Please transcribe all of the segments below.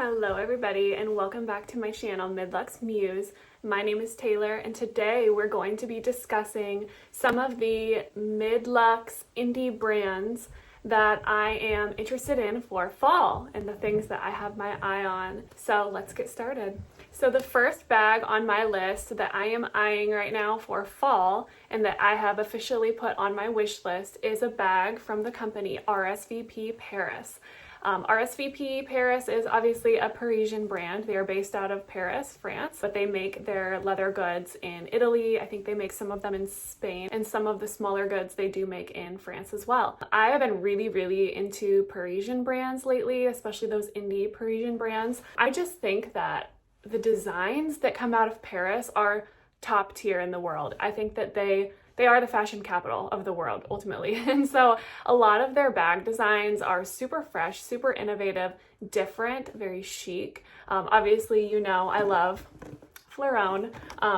Hello everybody and welcome back to my channel Mid-Luxe Muse. My name is Taylor and today we're going to be discussing some of the mid-luxe indie brands that I am interested in for fall and the things that I have my eye on. So let's get started. So the first bag on my list that I am eyeing right now for fall and that I have officially put on my wish list is a bag from the company RSVP Paris. RSVP Paris is obviously a Parisian brand. They are based out of Paris, France, but they make their leather goods in Italy. I think they make some of them in Spain, and some of the smaller goods they do make in France as well. I have been really into Parisian brands lately, especially those indie Parisian brands. I just think that the designs that come out of Paris are top tier in the world. I think that they are the fashion capital of the world ultimately. And so a lot of their bag designs are super fresh, super innovative, different, very chic. Obviously, you know, I love Fleuron.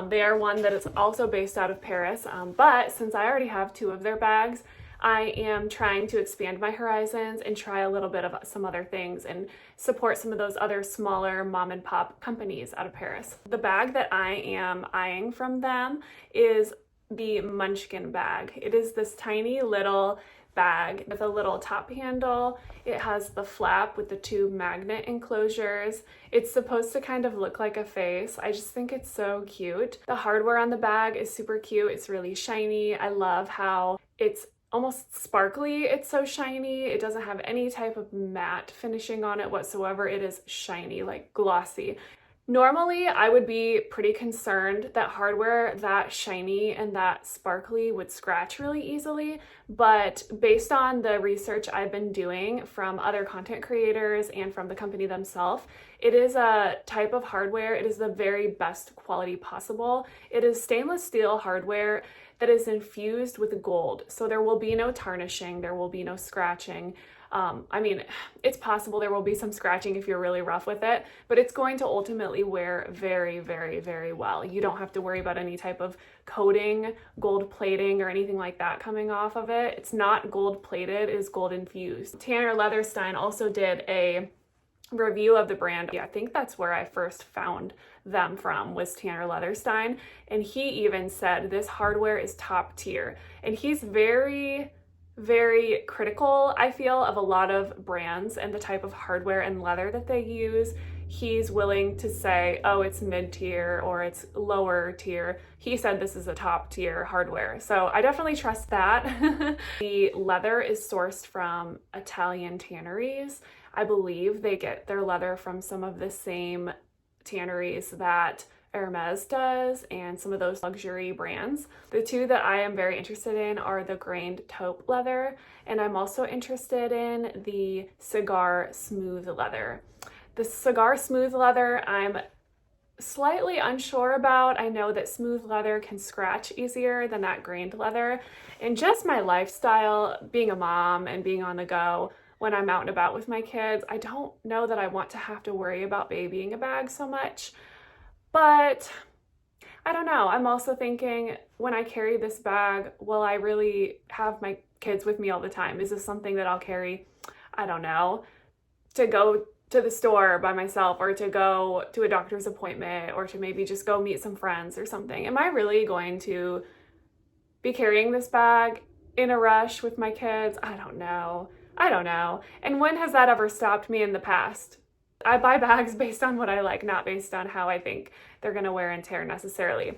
They are one that is also based out of Paris. But since I already have two of their bags, I am trying to expand my horizons and try a little bit of some other things and support some of those other smaller mom and pop companies out of Paris. The bag that I am eyeing from them is the Munchkin bag. It is this tiny little bag with a little top handle. It has the flap with the two magnet enclosures. It's supposed to kind of look like a face. I just think it's so cute. The hardware on the bag is super cute. It's really shiny. I love how it's almost sparkly. It's so shiny. It doesn't have any type of matte finishing on it whatsoever. It is shiny, like glossy. Normally, I would be pretty concerned that hardware that shiny and that sparkly would scratch really easily, but based on the research I've been doing from other content creators and from the company themselves, it is a type of hardware. It is the very best quality possible. It is stainless steel hardware that is infused with gold, so there will be no tarnishing, there will be no scratching. I mean, it's possible there will be some scratching if you're really rough with it, but it's going to ultimately wear very well. You don't have to worry about any type of coating, gold plating, or anything like that coming off of it. It's not gold plated, it is gold infused. Tanner Leatherstein also did a review of the brand. Yeah, I think that's where I first found them from, was Tanner Leatherstein, and he even said this hardware is top tier, and he's very critical, I feel, of a lot of brands and the type of hardware and leather that they use. He's willing to say, oh, it's mid-tier or it's lower tier. He said this is a top tier hardware. So I definitely trust that. The leather is sourced from Italian tanneries. I believe they get their leather from some of the same tanneries that Hermes does and some of those luxury brands. The two that I am very interested in are the grained taupe leather, and I'm also interested in the cigar smooth leather. The cigar smooth leather I'm slightly unsure about. I know that smooth leather can scratch easier than that grained leather, and just my lifestyle, being a mom and being on the go when I'm out and about with my kids, I don't know that I want to have to worry about babying a bag so much. But I don't know. I'm also thinking, when I carry this bag, will I really have my kids with me all the time? Is this something that I'll carry, I don't know, to go to the store by myself, or to go to a doctor's appointment, or to maybe just go meet some friends or something? Am I really going to be carrying this bag in a rush with my kids? I don't know. And when has that ever stopped me in the past? I buy bags based on what I like, not based on how I think they're gonna wear and tear necessarily.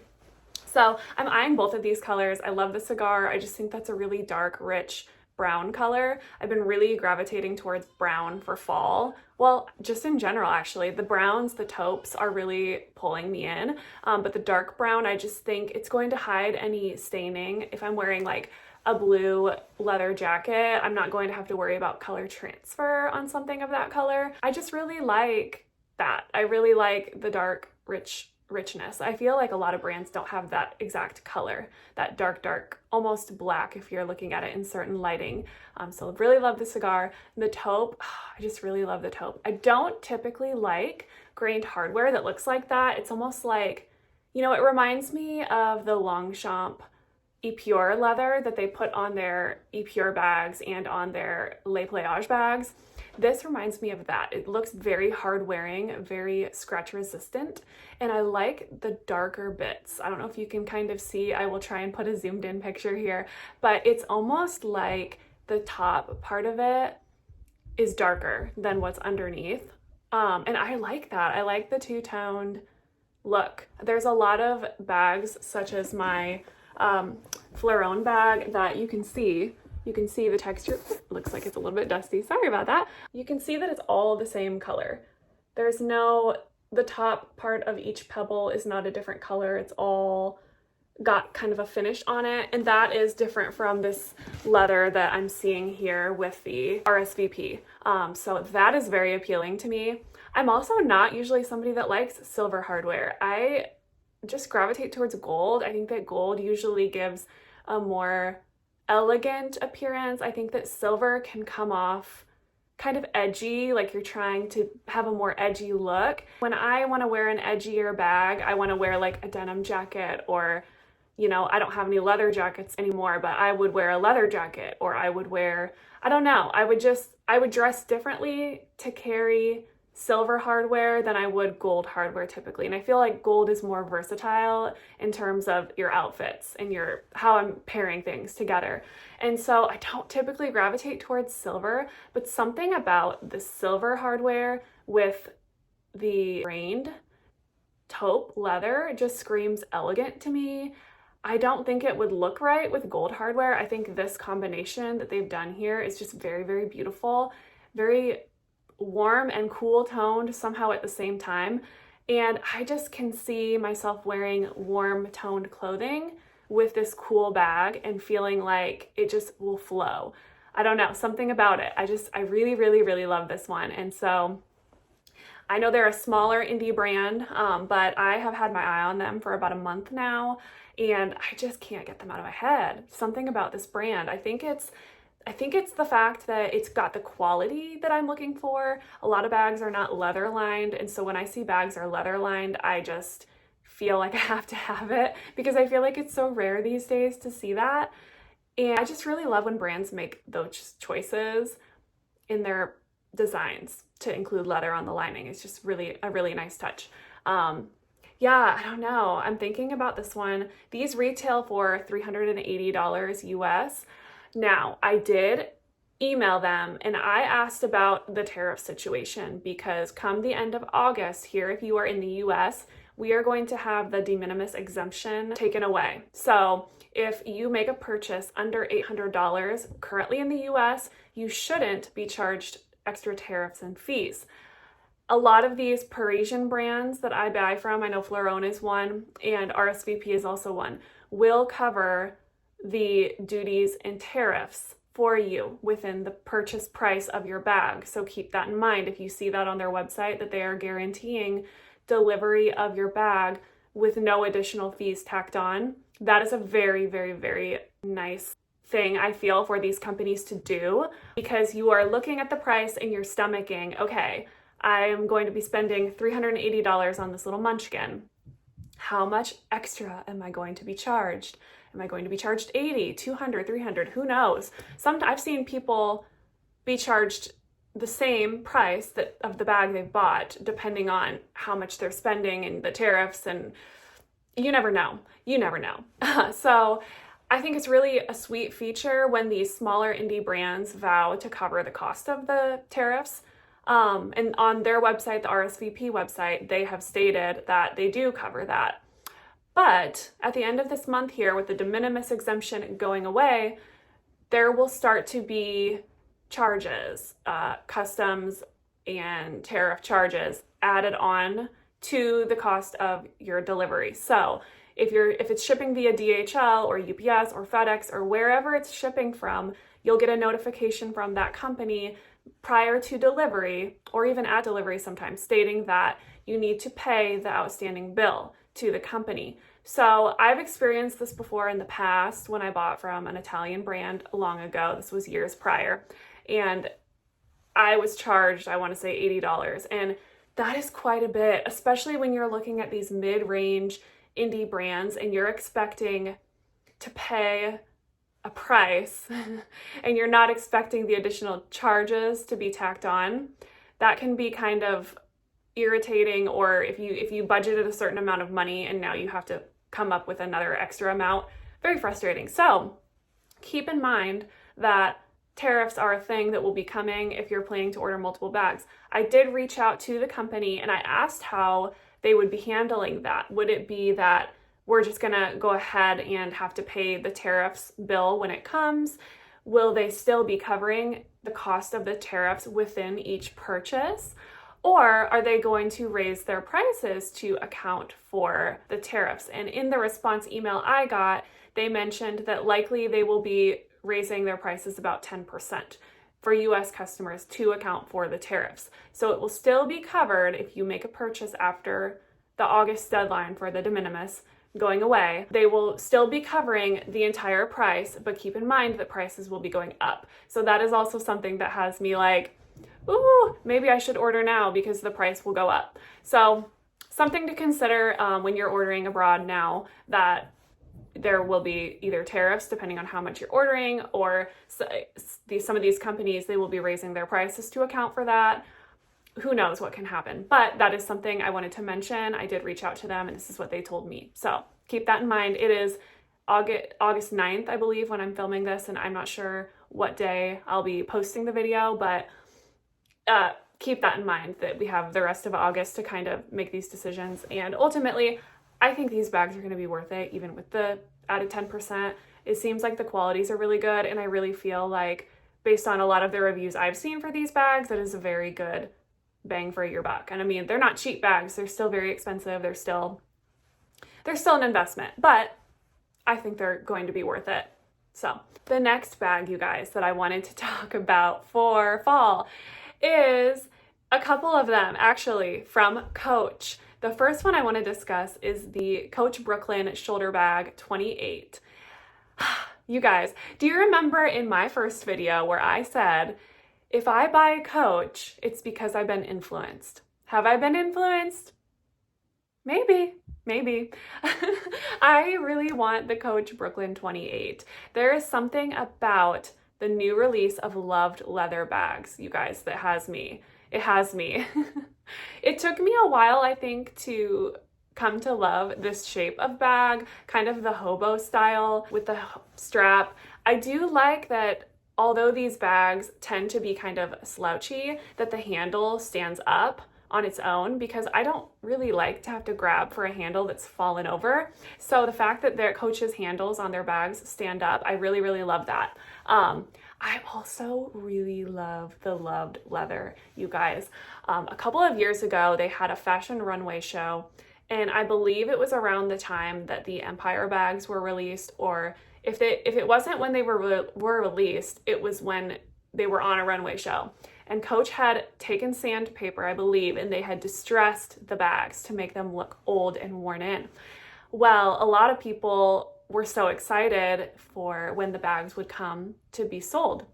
So I'm eyeing both of these colors. I love the cigar. I just think that's a really dark, rich brown color. I've been really gravitating towards brown for fall. Well, just in general, actually. The browns, the taupes are really pulling me in. But the dark brown, I just think it's going to hide any staining. If I'm wearing like a blue leather jacket, I'm not going to have to worry about color transfer on something of that color. I just really like that. I really like the dark, richness. I feel like a lot of brands don't have that exact color, that dark, almost black if you're looking at it in certain lighting. So really love the cigar. The taupe, I just really love the taupe. I don't typically like grained hardware that looks like that. It's almost like, you know, it reminds me of the Longchamp Epure leather that they put on their Epure bags and on their Le Plage bags. This reminds me of that. It looks very hard wearing, very scratch resistant, and I like the darker bits. I don't know if you can kind of see, I will try and put a zoomed in picture here, but it's almost like the top part of it is darker than what's underneath. And I like that. I like the two-toned look. There's a lot of bags, such as my Fleuron bag, that you can see the texture. Looks like it's a little bit dusty. Sorry about that. You can see that it's all the same color. The top part of each pebble is not a different color. It's all got kind of a finish on it, and that is different from this leather that I'm seeing here with the RSVP. So that is very appealing to me. I'm also not usually somebody that likes silver hardware. I just gravitate towards gold. I think that gold usually gives a more elegant appearance. I think that silver can come off kind of edgy, like you're trying to have a more edgy look. When I want to wear an edgier bag, I want to wear like a denim jacket, or I don't have any leather jackets anymore, but I would wear a leather jacket, or I would wear, I don't know, I would dress differently to carry silver hardware than I would gold hardware typically. And I feel like gold is more versatile in terms of your outfits and how I'm pairing things together. And so I don't typically gravitate towards silver, but something about the silver hardware with the grained taupe leather just screams elegant to me. I don't think it would look right with gold hardware. I think this combination that they've done here is just very, very beautiful, very warm and cool toned somehow at the same time. And I just can see myself wearing warm toned clothing with this cool bag and feeling like it just will flow. I don't know, something about it. I really, really, really love this one. And so I know they're a smaller indie brand, but I have had my eye on them for about a month now, and I just can't get them out of my head. Something about this brand. I think it's the fact that it's got the quality that I'm looking for. A lot of bags are not leather lined, and so when I see bags are leather lined, I just feel like I have to have it, because I feel like it's so rare these days to see that. And I just really love when brands make those choices in their designs to include leather on the lining. It's just really a really nice touch. Yeah, I don't know. I'm thinking about this one. These retail for $380 US. Now, I did email them and I asked about the tariff situation, because come the end of August here, if you are in the US, we are going to have the de minimis exemption taken away. So if you make a purchase under $800 currently in the US, you shouldn't be charged extra tariffs and fees. A lot of these Parisian brands that I buy from, I know Fleuron is one and RSVP is also one, will cover the duties and tariffs for you within the purchase price of your bag. So keep that in mind. If you see that on their website, that they are guaranteeing delivery of your bag with no additional fees tacked on, that is a very, very, very nice thing I feel for these companies to do, because you are looking at the price and you're stomaching, okay, I am going to be spending $380 on this little Munchkin. How much extra am I going to be charged? Am I going to be charged 80, 200, 300? Who knows? I've seen people be charged the same price of the bag they've bought, depending on how much they're spending and the tariffs, and you never know. You never know. So I think it's really a sweet feature when these smaller indie brands vow to cover the cost of the tariffs. And on their website, the RSVP website, they have stated that they do cover that. But at the end of this month here, with the de minimis exemption going away, there will start to be charges, customs and tariff charges added on to the cost of your delivery. So if it's shipping via DHL or UPS or FedEx or wherever it's shipping from, you'll get a notification from that company prior to delivery, or even at delivery sometimes, stating that you need to pay the outstanding bill to the company. So I've experienced this before in the past when I bought from an Italian brand long ago. This was years prior. And I was charged, I want to say $80. And that is quite a bit, especially when you're looking at these mid-range indie brands and you're expecting to pay a price and you're not expecting the additional charges to be tacked on, that can be kind of irritating. Or if you budgeted a certain amount of money and now you have to come up with another extra amount, very frustrating. So keep in mind that tariffs are a thing that will be coming if you're planning to order multiple bags. I did reach out to the company and I asked how they would be handling that. Would it be that we're just gonna go ahead and have to pay the tariffs bill when it comes? Will they still be covering the cost of the tariffs within each purchase? Or are they going to raise their prices to account for the tariffs? And in the response email I got, they mentioned that likely they will be raising their prices about 10% for US customers to account for the tariffs. So it will still be covered if you make a purchase after the August deadline for the de minimis going away. They will still be covering the entire price, but keep in mind that prices will be going up. So that is also something that has me like, ooh, maybe I should order now because the price will go up. So something to consider when you're ordering abroad now, that there will be either tariffs depending on how much you're ordering, or some of these companies, they will be raising their prices to account for that. Who knows what can happen, but that is something I wanted to mention. I did reach out to them and this is what they told me. So keep that in mind. It is August 9th, I believe, when I'm filming this, and I'm not sure what day I'll be posting the video, but keep that in mind that we have the rest of August to kind of make these decisions. And ultimately, I think these bags are going to be worth it, even with the added 10%. It seems like the qualities are really good, and I really feel like, based on a lot of the reviews I've seen for these bags, that is a very good bang for your buck. And I mean, they're not cheap bags. They're still very expensive. They're still an investment, but I think they're going to be worth it. So the next bag, you guys, that I wanted to talk about for fall is a couple of them actually from Coach. The first one I want to discuss is the Coach Brooklyn Shoulder Bag 28. You guys, do you remember in my first video where I said, if I buy a Coach, it's because I've been influenced? Have I been influenced? Maybe. I really want the Coach Brooklyn 28. There is something about the new release of loved leather bags, you guys, that has me. It has me. It took me a while, I think, to come to love this shape of bag, kind of the hobo style with the strap. I do like that although these bags tend to be kind of slouchy, that the handle stands up on its own, because I don't really like to have to grab for a handle that's fallen over. So the fact that their Coach's handles on their bags stand up, I really, really love that. I also really love the loved leather, you guys. A couple of years ago, they had a fashion runway show, and I believe it was around the time that the Empire bags were released, or if it wasn't when they were released, it was when they were on a runway show. And Coach had taken sandpaper, I believe, and they had distressed the bags to make them look old and worn in. Well, a lot of people were so excited for when the bags would come to be sold.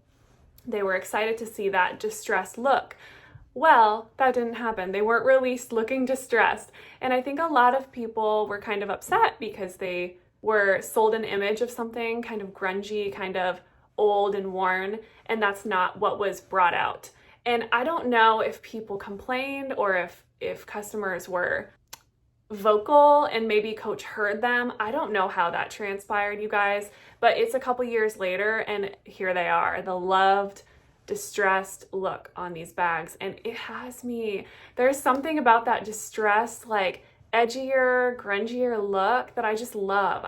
They were excited to see that distressed look. Well, that didn't happen. They weren't released looking distressed. And I think a lot of people were kind of upset because they were sold an image of something kind of grungy, kind of old and worn, and that's not what was brought out. And I don't know if people complained or if customers were vocal and maybe Coach heard them. I don't know how that transpired, you guys, but it's a couple years later and here they are, the loved distressed look on these bags, and it has me. There's something about that distressed, like edgier, grungier look that I just love.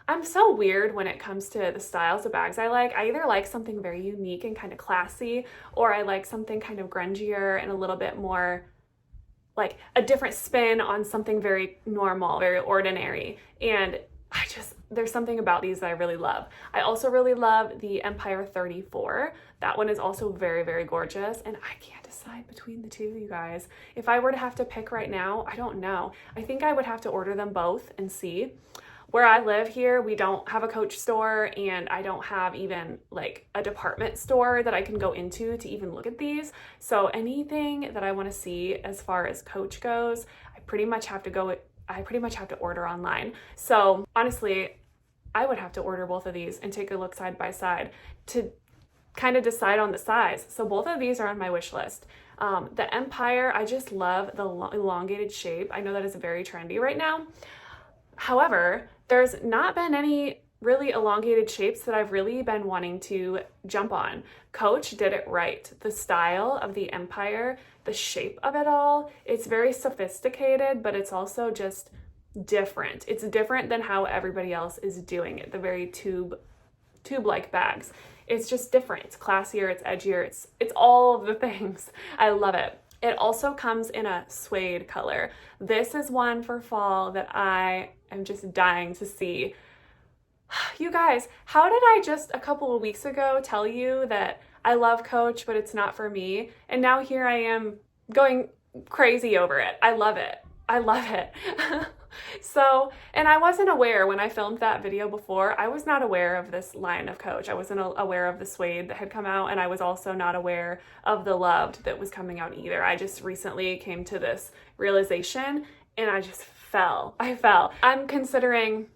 I'm so weird when it comes to the styles of bags I like. I either like something very unique and kind of classy, or I like something kind of grungier and a little bit more like a different spin on something very normal, very ordinary. And there's something about these that I really love. I also really love the Empire 34. That one is also very, very gorgeous, and I can't decide between the two, you guys. If I were to have to pick right now, I don't know. I think I would have to order them both and see. Where I live here, we don't have a Coach store, and I don't have even like a department store that I can go into to even look at these. So anything that I want to see as far as Coach goes, I pretty much have to order online. So honestly, I would have to order both of these and take a look side by side to kind of decide on the size. So both of these are on my wish list. The Empire, I just love the elongated shape. I know that is very trendy right now. However, there's not been any really elongated shapes that I've really been wanting to jump on. Coach did it right. The style of the Empire, the shape of it all, it's very sophisticated, but it's also just different. It's different than how everybody else is doing it. The very tube-like bags. It's just different. It's classier, it's edgier, it's all of the things. I love it. It also comes in a suede color. This is one for fall that I am just dying to see. You guys, how did I just a couple of weeks ago tell you that I love Coach, but it's not for me? And now here I am going crazy over it. I love it. I love it. So, and I wasn't aware when I filmed that video before, I was not aware of this line of Coach. I wasn't aware of the suede that had come out, and I was also not aware of the Loved that was coming out either. I just recently came to this realization and I just fell. I'm considering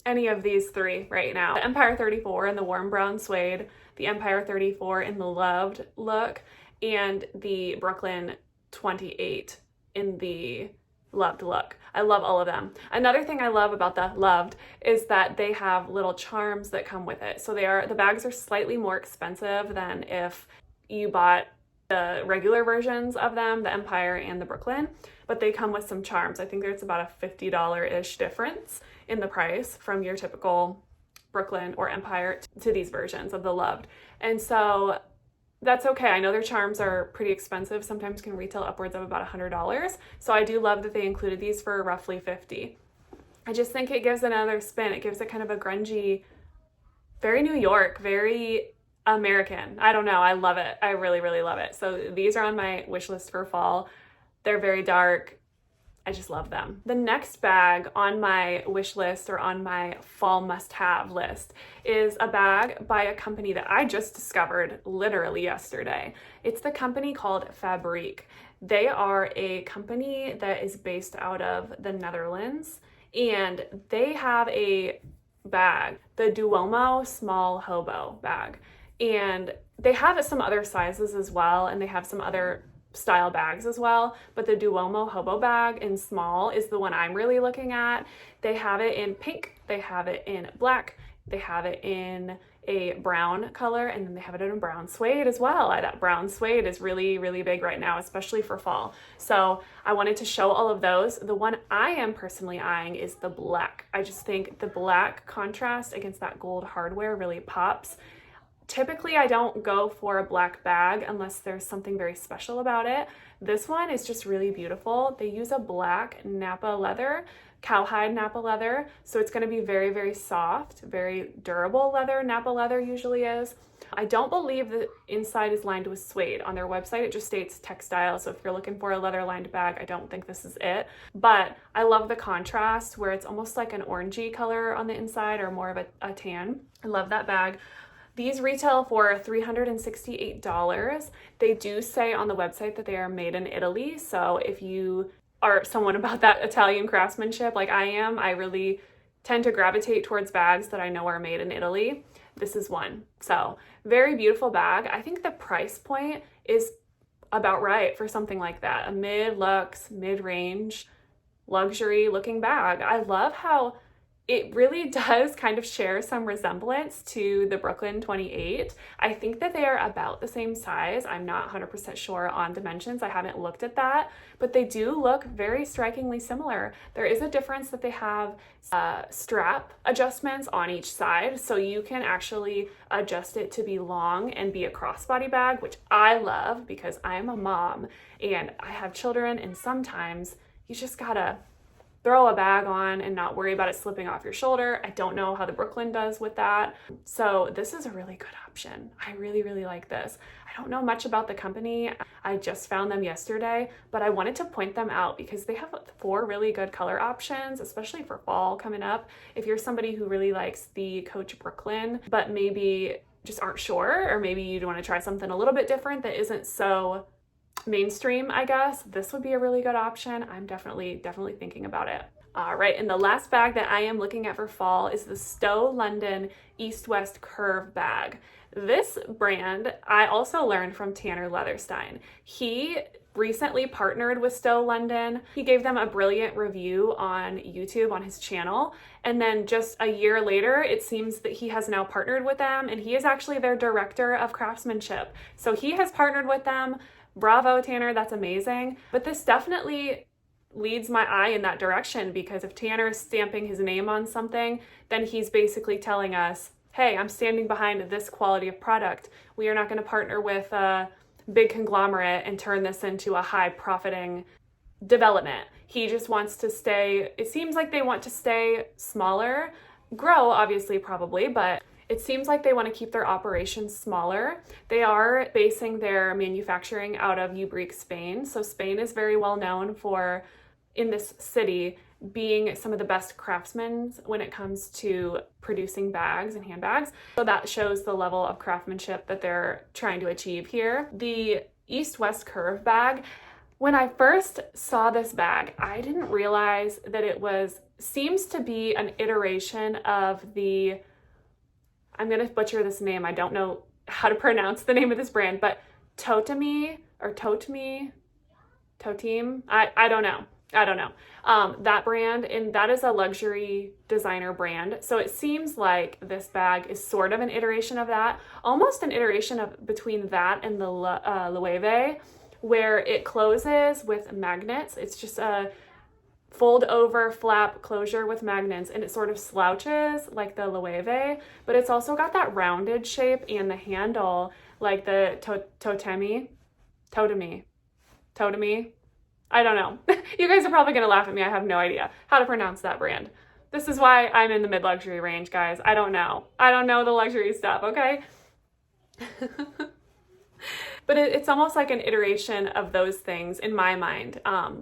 any of these three right now. The Empire 34 in the warm brown suede, the Empire 34 in the Loved look, and the Brooklyn 28 in the Loved look. I love all of them. Another thing I love about the Loved is that they have little charms that come with it. So the bags are slightly more expensive than if you bought the regular versions of them, the Empire and the Brooklyn, but they come with some charms. I think there's about a $50-ish difference in the price from your typical Brooklyn or Empire to these versions of the Loved. And so that's okay. I know their charms are pretty expensive, sometimes can retail upwards of about $100. So I do love that they included these for roughly $50. I just think it gives another spin. It gives it kind of a grungy, very New York, very American. I don't know. I love it. I really, really love it. So these are on my wish list for fall. They're very dark. I just love them. The next bag on my wish list or on my fall must-have list is a bag by a company that I just discovered literally yesterday. It's the company called Fabri. They are a company that is based out of the Netherlands, and they have a bag, the Duomo small hobo bag. And they have some other sizes as well, and they have some other style bags as well, but the Duomo hobo bag in small is the one I'm really looking at. They have it in pink, they have it in black, they have it in a brown color, and then they have it in a brown suede as well. That brown suede is really, really big right now, especially for fall. So I wanted to show all of those. The one I am personally eyeing is the black. I just think the black contrast against that gold hardware really pops. Typically, I don't go for a black bag unless there's something very special about it. This one is just really beautiful. They use a black Napa leather, cowhide Napa leather, so it's going to be very, very soft, very durable leather. Napa leather usually is. I don't believe the inside is lined with suede. On their website, it just states textile, so if you're looking for a leather-lined bag, I don't think this is it. But I love the contrast where it's almost like an orangey color on the inside or more of a tan. I love that bag. These retail for $368. They do say on the website that they are made in Italy. So if you are someone about that Italian craftsmanship like I am, I really tend to gravitate towards bags that I know are made in Italy. This is one. So very beautiful bag. I think the price point is about right for something like that. A mid-luxe, mid-range, luxury looking bag. I love how it really does kind of share some resemblance to the Brooklyn 28. I think that they are about the same size. I'm not 100% sure on dimensions. I haven't looked at that, but they do look very strikingly similar. There is a difference that they have strap adjustments on each side, so you can actually adjust it to be long and be a crossbody bag, which I love because I'm a mom and I have children, and sometimes you just gotta throw a bag on and not worry about it slipping off your shoulder. I don't know how the Brooklyn does with that. So this is a really good option. I really, really like this. I don't know much about the company. I just found them yesterday, but I wanted to point them out because they have 4 really good color options, especially for fall coming up. If you're somebody who really likes the Coach Brooklyn, but maybe just aren't sure, or maybe you want to try something a little bit different that isn't so mainstream, I guess, this would be a really good option. I'm definitely thinking about it. All right, and the last bag that I am looking at for fall is the Stow London East-West Curve bag. This brand, I also learned from Tanner Leatherstein. He recently partnered with Stow London. He gave them a brilliant review on YouTube on his channel. And then just a year later, it seems that he has now partnered with them, and he is actually their director of craftsmanship. So he has partnered with them. Bravo, Tanner, that's amazing. But this definitely leads my eye in that direction, because if Tanner is stamping his name on something, then he's basically telling us, hey, I'm standing behind this quality of product. We are not going to partner with a big conglomerate and turn this into a high profiting development. He just wants to stay, it seems like they want to stay smaller, grow obviously probably, but it seems like they want to keep their operations smaller. They are basing their manufacturing out of Ubrique, Spain. So Spain is very well known for, in this city, being some of the best craftsmen when it comes to producing bags and handbags. So that shows the level of craftsmanship that they're trying to achieve here. The East-West Curve bag, when I first saw this bag, I didn't realize that it seems to be an iteration of the, I'm gonna butcher this name, I don't know how to pronounce the name of this brand, but Totemi or Totem, I don't know. That brand, and that is a luxury designer brand. So it seems like this bag is sort of an iteration of that, almost an iteration of between that and the Loewe, where it closes with magnets. It's just a fold over flap closure with magnets, and it sort of slouches like the Loewe, but it's also got that rounded shape and the handle like the Totemi. I don't know. You guys are probably going to laugh at me. I have no idea how to pronounce that brand. This is why I'm in the mid-luxury range, guys. I don't know the luxury stuff, okay? But it's almost like an iteration of those things in my mind.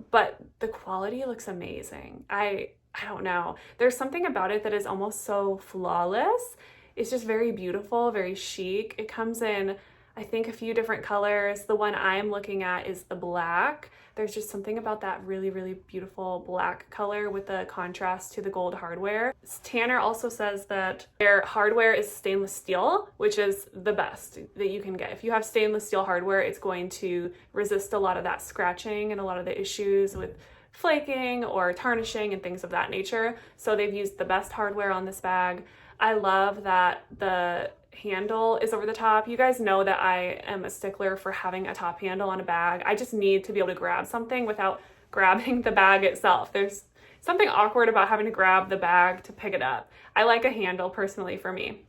But the quality looks amazing. I don't know. There's something about it that is almost so flawless. It's just very beautiful, very chic. It comes in, I think, a few different colors. The one I'm looking at is the black. There's just something about that really, really beautiful black color with the contrast to the gold hardware. Tanner also says that their hardware is stainless steel, which is the best that you can get. If you have stainless steel hardware, it's going to resist a lot of that scratching and a lot of the issues with flaking or tarnishing and things of that nature. So they've used the best hardware on this bag. I love that the handle is over the top. You guys know that I am a stickler for having a top handle on a bag. I just need to be able to grab something without grabbing the bag itself. There's something awkward about having to grab the bag to pick it up. I like a handle personally for me,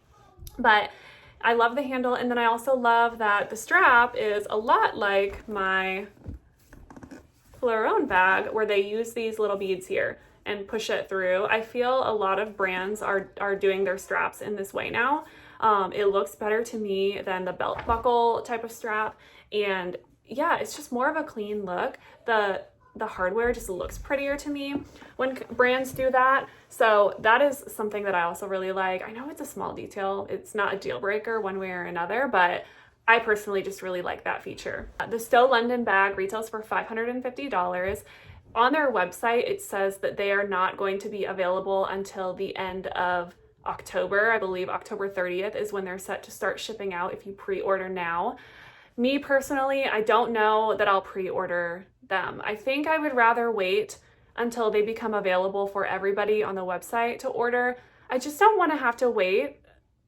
but I love the handle. And then I also love that the strap is a lot like my Fleuron bag, where they use these little beads here and push it through. I feel a lot of brands are doing their straps in this way now. It looks better to me than the belt buckle type of strap. And yeah, it's just more of a clean look. The hardware just looks prettier to me when brands do that. So that is something that I also really like. I know it's a small detail. It's not a deal breaker one way or another, but I personally just really like that feature. The Stow London bag retails for $550. On their website, it says that they are not going to be available until the end of October. I believe October 30th is when they're set to start shipping out if you pre-order now. Me personally, I don't know that I'll pre-order them. I think I would rather wait until they become available for everybody on the website to order. I just don't want to have to wait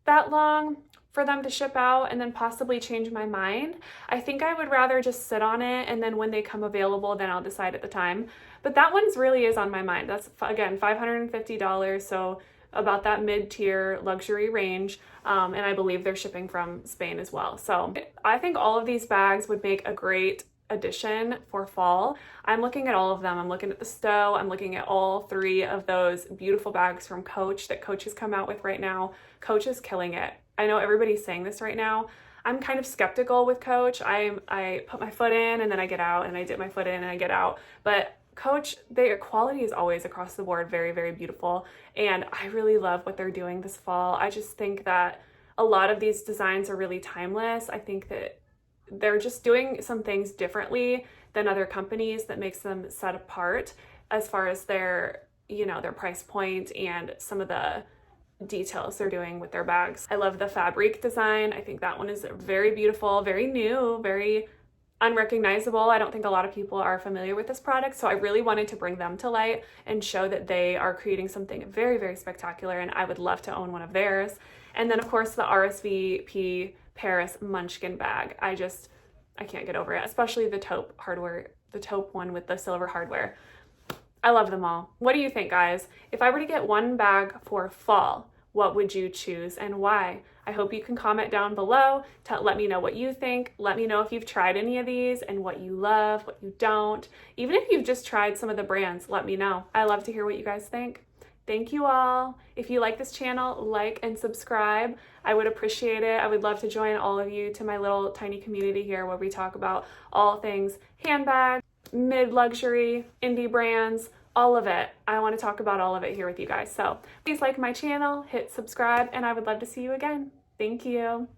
that long for them to ship out and then possibly change my mind. I think I would rather just sit on it, and then when they come available, then I'll decide at the time. But that one's really is on my mind. That's, again, $550, so about that mid-tier luxury range, and I believe they're shipping from Spain as well. So I think all of these bags would make a great addition for fall. I'm looking at all of them. I'm looking at the Stow. I'm looking at all three of those beautiful bags from Coach that Coach has come out with right now. Coach is killing it. I know everybody's saying this right now. I'm kind of skeptical with Coach. I put my foot in and then I get out, and I dip my foot in and I get out. But Coach, their quality is always across the board very, very beautiful. And I really love what they're doing this fall. I just think that a lot of these designs are really timeless. I think that they're just doing some things differently than other companies that makes them set apart as far as their, you know, their price point and some of the details they're doing with their bags. I love the fabric design. I think that one is very beautiful, very new, very unrecognizable. I don't think a lot of people are familiar with this product, so I really wanted to bring them to light and show that they are creating something very, very spectacular, and I would love to own one of theirs. And then of course the RSVP Paris Munchkin bag. I can't get over it, especially the taupe hardware, the taupe one with the silver hardware. I love them all. What do you think, guys? If I were to get one bag for fall, what would you choose and why? I hope you can comment down below to let me know what you think. Let me know if you've tried any of these and what you love, what you don't. Even if you've just tried some of the brands, let me know. I love to hear what you guys think. Thank you all. If you like this channel, like and subscribe. I would appreciate it. I would love to join all of you to my little tiny community here where we talk about all things handbag, mid-luxury, indie brands, all of it. I want to talk about all of it here with you guys. So please like my channel, hit subscribe, and I would love to see you again. Thank you.